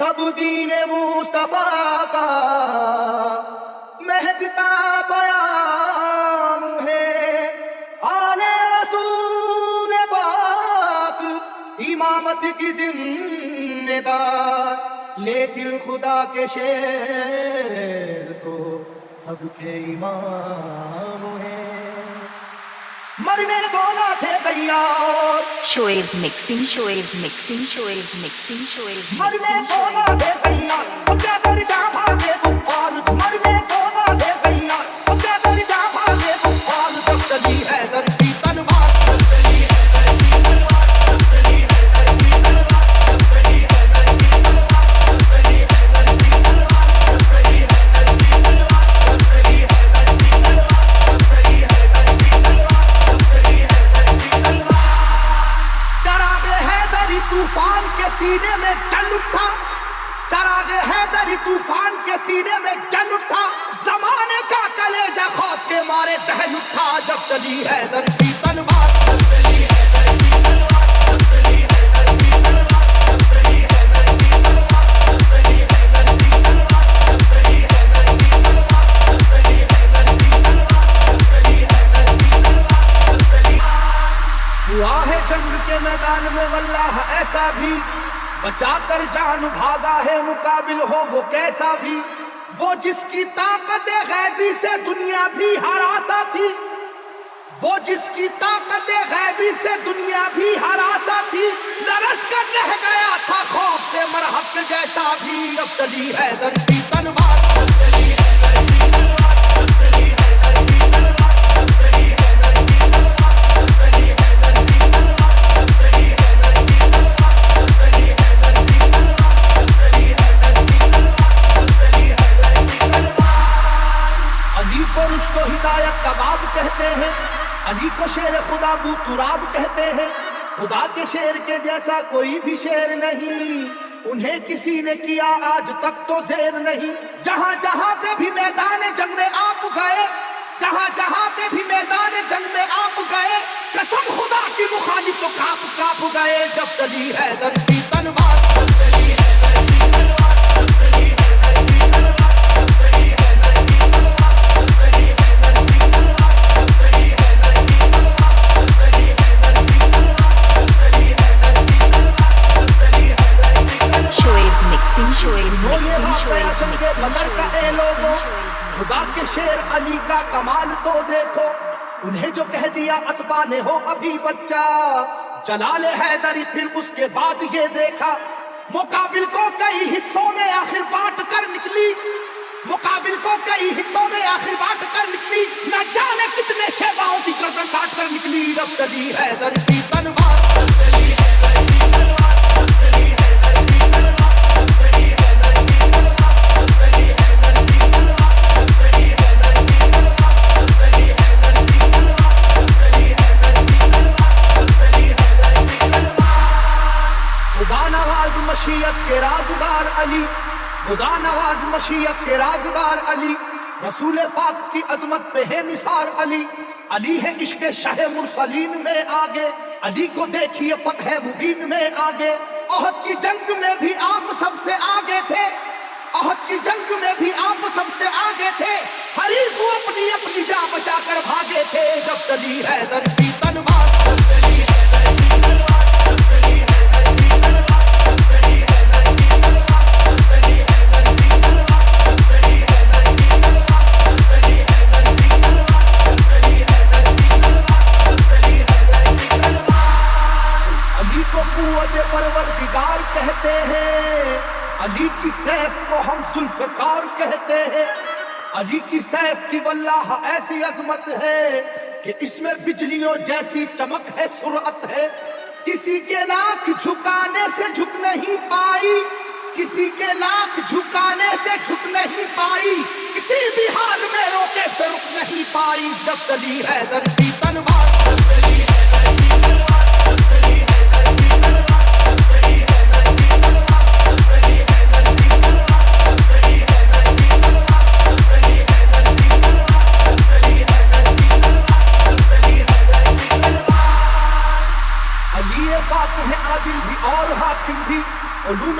سب دین مصطفیٰ کا مہکتا پیام ہے، آل رسول پاک امامت کی ذمہ دار، لیکن خدا کے شیر تو سب کے امام ہیں، مرنے کو نہ تھے تیار، Shoaib mixing, Shoaib mixing, Shoaib mixing, Shoaib مرنے کو نہ تھے تیار، اب کیا کرتا بھاگے کفار، مرنے کو نہ تھے تیار، اب کیا کرتا بھاگے کفار، جب چلی حیدر کی تلوار، جب چلی حیدر کی تلوار، جب چلی حیدر کی تلوار، جب چلی حیدر کی تلوار، جب چلی حیدر کی تلوار، جب چلی حیدر کی تلوار، جب چلی حیدر کی تلوار، جب چلی حیدر کی تلوار، جب چلی حیدر کی تلوار، چراغ حیدری طوفان کے سینے میں جل اٹھا، چراغ حیدری طوفان کے سینے میں جل اٹھا، زمانے کا کلیجہ خوف کے مارے دہل اٹھا، جب چلی حیدر کی تلوار، جب چلی حیدر کی تلوار، جب چلی حیدر کی تلوار، جب چلی حیدر کی تلوار، جب چلی حیدر کی تلوار، جب چلی حیدر کی تلوار، جب چلی حیدر کی تلوار، جب چلی حیدر کی تلوار، جب چلی ہوا ہے جنگ کے میدان میں واللہ ایسا بھی، بچا کر جان بھاگا ہے مقابل ہو وہ کیسا بھی، وہ جس کی طاقت غیبی سے دنیا بھی ہراسا تھی، وہ جس کی طاقت غیبی سے دنیا بھی ہراسا تھی، لرز کر رہ گیا تھا خوف سے مرہق جیسا بھی، اب چلی حیدر کی تلوار، اب چلی حیدر کی تلوار، اب چلی حیدر کی تلوار، اب چلی حیدر کی تلوار، اب چلی حیدر کی تلوار، اب چلی حیدر کی تلوار، اب چلی حیدر کی تلوار، اب چلی حیدر کی تلوار، اب چلی حیدر کی تلوار، علی کو رشد و ہدایت کا باب کہتے ہیں، علی کو شیر خدا بو تراب کہتے ہیں، خدا کے شیر کے جیسا کوئی بھی شیر نہیں، انہیں کسی نے کیا آج تک تو زیر نہیں، جہاں جہاں پہ بھی میدان جنگ میں آپ گئے، جہاں جہاں پہ بھی میدان جنگ میں آپ گئے، قسم خدا کی مخالف تو کاپ کاپ گئے، جب چلی حیدر کی تلوار، جب چلی حیدر کی تلوار، جب چلی حیدر کی تلوار، جب چلی حیدر کی تلوار، جب چلی حیدر کی تلوار، جب چلی حیدر کی تلوار، جب چلی حیدر کی تلوار، جب چلی حیدر کی تلوار، جب چلی حیدر کی تلوار، شعیب مکسنگ، شعیب وہ یہ مکسنگ، واقعہ شعیب چل کے مکسنگ، بدر کا اے شعیب لوگوں، مکسنگ، شعیب خدا کے شیر علی کا کمال تو دیکھو، انہیں جو کہہ دیا اتباع نے ہو ابھی بچہ، جلال حیدری پھر اس کے بعد یہ دیکھا، مقابل کو کئی حصوں میں آخر بانٹ کر نکلی، مقابل کو کئی حصوں میں آخر بانٹ کر نکلی، نہ جانے کتنے شہباؤں کی گردن کاٹ کر نکلی، جب چلی حیدر کی تلوار، جب چلی حیدر کی تلوار، جب چلی حیدر کی تلوار، جب چلی حیدر کی تلوار، جب چلی حیدر کی تلوار، جب چلی حیدر کی تلوار، جب چلی حیدر کی تلوار، جب چلی حیدر کی تلوار، جب چلی حیدر کی تلوار، خدا نواز مشیت کے رازدار علی، خدا نواز مشیت کے رازدار علی، رسول پاک کی عظمت پہ ہے نثار علی، علی ہے عشق شہ مرسلین میں آگے، علی کو دیکھیے فتح مبین میں آگے، احد کی جنگ میں بھی آپ سب سے آگے تھے، احد کی جنگ میں بھی آپ سب سے آگے تھے، حریف کو اپنی اپنی جان بچا کر بھاگے تھے، جب چلی حیدر کی تلوار، جب چلی حیدر کی تلوار، جب چلی حیدر کی تلوار، جب چلی حیدر کی تلوار، جب چلی حیدر کی تلوار، جب چلی حیدر کی تلوار، جب چلی حیدر کی تلوار، جب چلی حیدر کی تلوار، جب چلی حیدر کی تلوار، علی کو قوت پروردگار کہتے ہیں، علی کی سیف کو ہم ذوالفقار کہتے ہیں، علی کی سیف کی واللہ ایسی عظمت ہے کہ اس میں بجلیوں جیسی چمک ہے، سرعت ہے، کسی کے لاکھ جھکانے سے جھک نہیں پائی، کسی کے لاکھ جھکانے سے جھک نہیں پائی، کسی بھی حال میں روکے سے رک نہیں پائی، جب چلی حیدر کی تلوار، جب چلی حیدر کی تلوار، جب چلی حیدر کی تلوار، جب چلی حیدر کی تلوار، جب چلی حیدر کی تلوار، جب چلی حیدر کی تلوار، جب چلی حیدر کی تلوار، جب چلی حیدر کی تلوار، جب چلی حیدر کی تلوار، علی پاک ہے عادل بھی اور حاکم بھی، علوم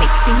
mixing,